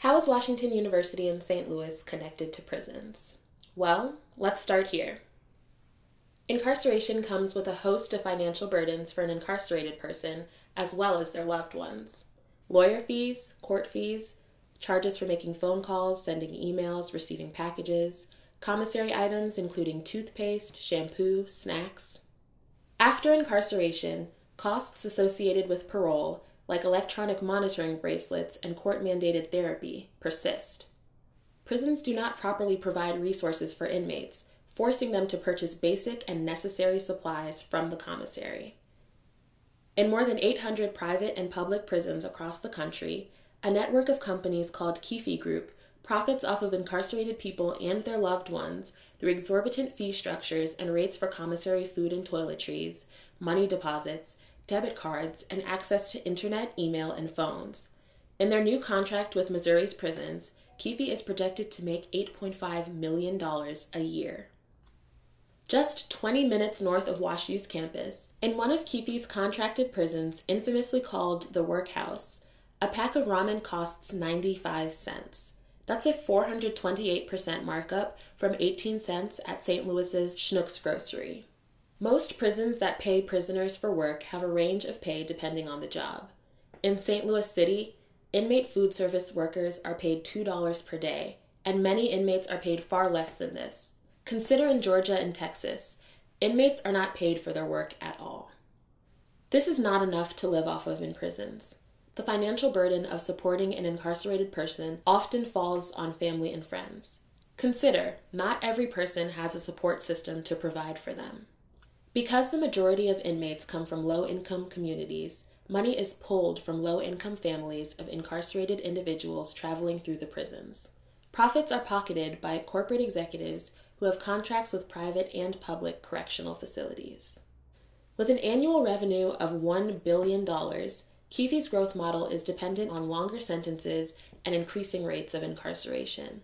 How is Washington University in St. Louis connected to prisons? Well, let's start here. Incarceration comes with a host of financial burdens for an incarcerated person, as well as their loved ones. Lawyer fees, court fees, charges for making phone calls, sending emails, receiving packages, commissary items including toothpaste, shampoo, snacks. After incarceration, costs associated with parole, like electronic monitoring bracelets and court-mandated therapy, persist. Prisons do not properly provide resources for inmates, forcing them to purchase basic and necessary supplies from the commissary. In more than 800 private and public prisons across the country, a network of companies called Keefe Group profits off of incarcerated people and their loved ones through exorbitant fee structures and rates for commissary food and toiletries, money deposits, debit cards, and access to internet, email, and phones. In their new contract with Missouri's prisons, Keefe is projected to make $8.5 million a year. Just 20 minutes north of WashU's campus, in one of Keefe's contracted prisons, infamously called the Workhouse, a pack of ramen costs 95 cents. That's a 428% markup from 18 cents at St. Louis's Schnucks Grocery. Most prisons that pay prisoners for work have a range of pay depending on the job. In St. Louis City, inmate food service workers are paid $2 per day, and many inmates are paid far less than this. Consider in Georgia and Texas, inmates are not paid for their work at all. This is not enough to live off of in prisons. The financial burden of supporting an incarcerated person often falls on family and friends. Consider, not every person has a support system to provide for them. Because the majority of inmates come from low-income communities, money is pulled from low-income families of incarcerated individuals traveling through the prisons. Profits are pocketed by corporate executives who have contracts with private and public correctional facilities. With an annual revenue of $1 billion, Keefe's growth model is dependent on longer sentences and increasing rates of incarceration.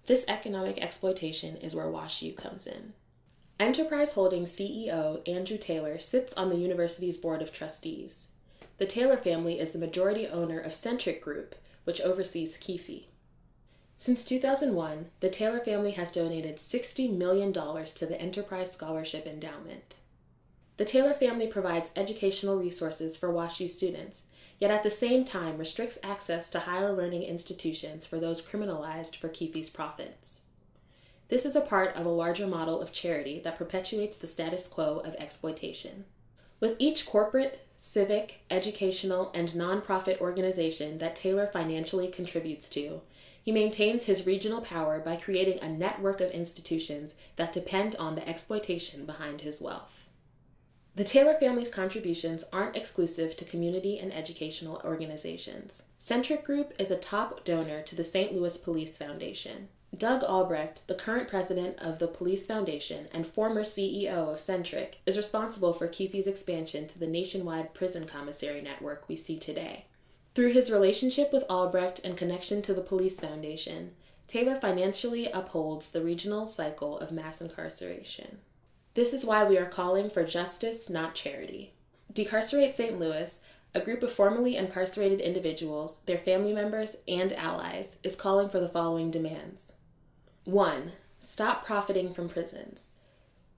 This economic exploitation is where WashU comes in. Enterprise Holdings CEO Andrew Taylor sits on the university's board of trustees. The Taylor family is the majority owner of Centric Group, which oversees Keefe. Since 2001, the Taylor family has donated $60 million to the Enterprise Scholarship Endowment. The Taylor family provides educational resources for WashU students, yet at the same time restricts access to higher learning institutions for those criminalized for Keefe's profits. This is a part of a larger model of charity that perpetuates the status quo of exploitation. With each corporate, civic, educational, and nonprofit organization that Taylor financially contributes to, he maintains his regional power by creating a network of institutions that depend on the exploitation behind his wealth. The Taylor family's contributions aren't exclusive to community and educational organizations. Centric Group is a top donor to the St. Louis Police Foundation. Doug Albrecht, the current president of the Police Foundation and former CEO of Centric, is responsible for Keefe's expansion to the nationwide prison commissary network we see today. Through his relationship with Albrecht and connection to the Police Foundation, Taylor financially upholds the regional cycle of mass incarceration. This is why we are calling for justice, not charity. Decarcerate St. Louis, a group of formerly incarcerated individuals, their family members, and allies, is calling for the following demands. 1. Stop profiting from prisons.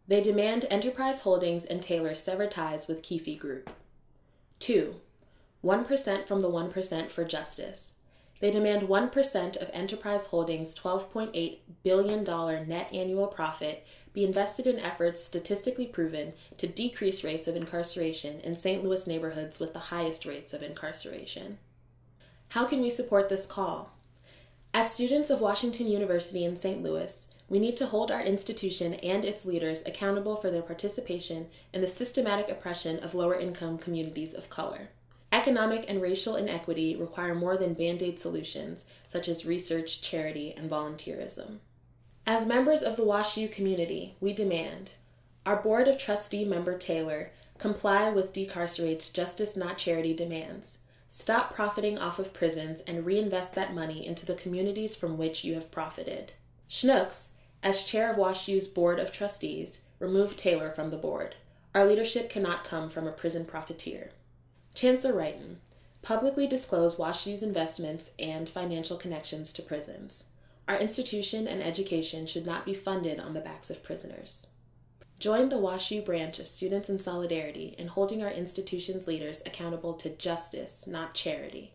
They demand Enterprise Holdings and Taylor sever ties with Keefe Group. 2. 1% from the 1% for justice. They demand 1% of Enterprise Holdings' $12.8 billion net annual profit be invested in efforts statistically proven to decrease rates of incarceration in St. Louis neighborhoods with the highest rates of incarceration. How can we support this call? As students of Washington University in St. Louis, we need to hold our institution and its leaders accountable for their participation in the systematic oppression of lower-income communities of color. Economic and racial inequity require more than Band-Aid solutions, such as research, charity, and volunteerism. As members of the WashU community, we demand our Board of Trustee member Taylor comply with Decarcerate's justice not charity demands. Stop profiting off of prisons and reinvest that money into the communities from which you have profited. Schnucks, as chair of WashU's Board of Trustees, remove Taylor from the board. Our leadership cannot come from a prison profiteer. Chancellor Wrighton, Publicly disclose WashU's investments and financial connections to prisons. Our institution and education should not be funded on the backs of prisoners. Join the WashU branch of Students in Solidarity in holding our institution's leaders accountable to justice, not charity.